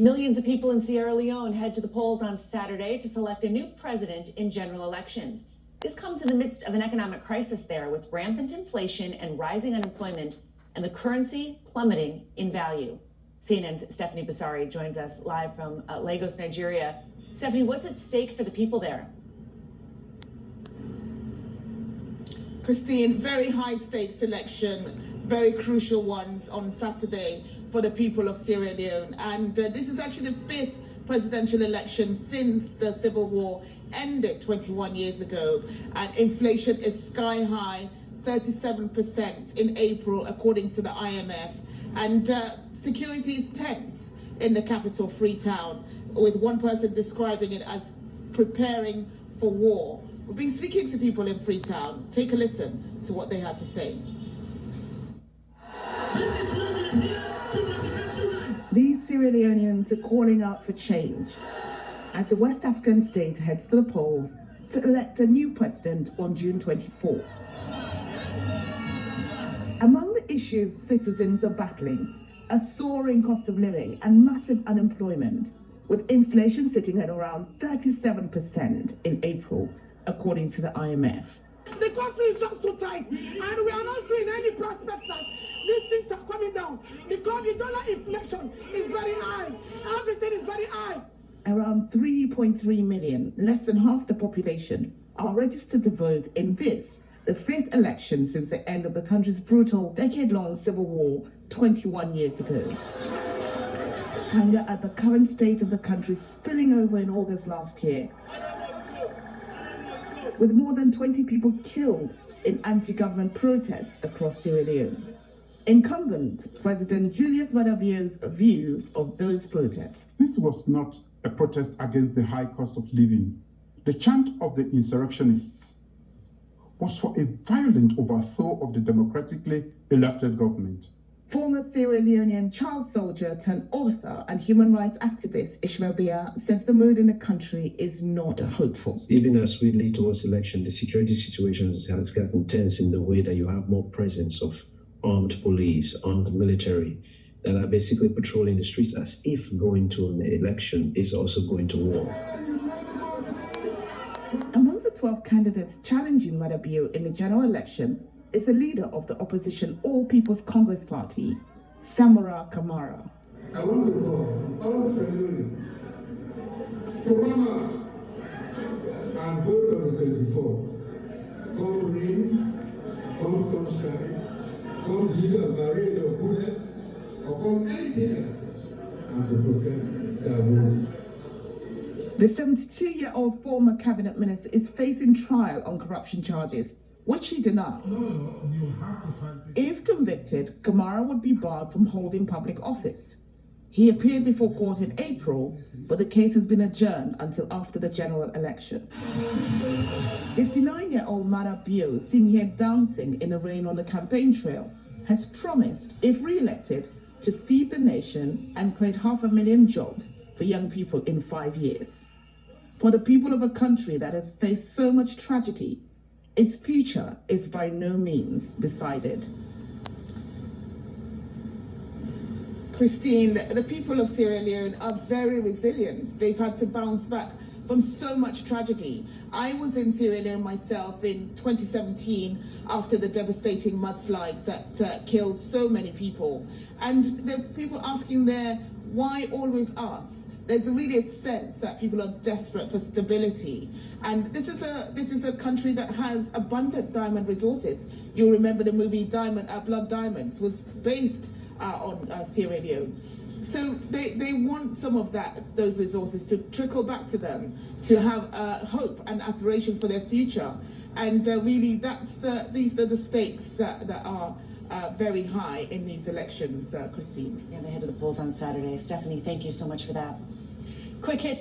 Millions of people in Sierra Leone head to the polls on Saturday to select a new president in general elections. This comes in the midst of an economic crisis there, with rampant inflation and rising unemployment and the currency plummeting in value. CNN's Stephanie Basari joins us live from Lagos, Nigeria. Stephanie, what's at stake for the people there? Christine, very high stakes election, very crucial ones on Saturday for the people of Sierra Leone. And this is actually the fifth presidential election since the civil war ended 21 years ago. And inflation is sky high, 37% in April, according to the IMF. And security is tense in the capital, Freetown, with one person describing it as preparing for war. We've been speaking to people in Freetown. Take a listen to what they had to say. These Sierra Leoneans are calling out for change as the West African state heads to the polls to elect a new president on June 24th. Among the issues citizens are battling, a soaring cost of living and massive unemployment, with inflation sitting at around 37% in April, according to the IMF. The country is just so tight, and we are not seeing any prospects that these things are coming down because the dollar inflation is very high. Everything is very high. Around 3.3 million, less than half the population, are registered to vote in this, the fifth election since the end of the country's brutal, decade-long civil war 21 years ago. Anger at the current state of the country spilling over in August last year, with more than 20 people killed in anti-government protests across Sierra Leone. Incumbent President Julius Maada Bio's view of those protests. This was not a protest against the high cost of living. The chant of the insurrectionists was for a violent overthrow of the democratically elected government. Former Sierra Leonean child soldier turned author and human rights activist Ishmael Bia says the mood in the country is not hopeful. Even as we lead towards election, the security situation has gotten tense in the way that you have more presence of armed police, armed military that are basically patrolling the streets as if going to an election is also going to war. Amongst the 12 candidates challenging Maada Bio in the general election is the leader of the opposition All People's Congress Party, Samora Kamara. I want to call all Sierra to come out and vote on the 24th. Come rain, come sunshine, come use a barrier of bullets, or come anything else, and to protect their votes. The 72-year-old former cabinet minister is facing trial on corruption charges, which he denies. If convicted, Kamara would be barred from holding public office. He appeared before court in April, but the case has been adjourned until after the general election. 59-year-old Maada Bio, seen here dancing in the rain on the campaign trail, has promised, if re-elected, to feed the nation and create 500,000 jobs for young people in 5 years. For the people of a country that has faced so much tragedy, its future is by no means decided. Christine, the people of Sierra Leone are very resilient. They've had to bounce back from so much tragedy. I was in Sierra Leone myself in 2017 after the devastating mudslides that killed so many people. And there are people asking there, why always us? There's really a sense that people are desperate for stability. And this is a country that has abundant diamond resources. You'll remember the movie Blood Diamonds was based on Sierra Leone. So they want some of those resources to trickle back to them, to have hope and aspirations for their future. And really, these are the stakes that are very high in these elections, Christine. Yeah, they head to the polls on Saturday. Stephanie, thank you so much for that. Quick hits.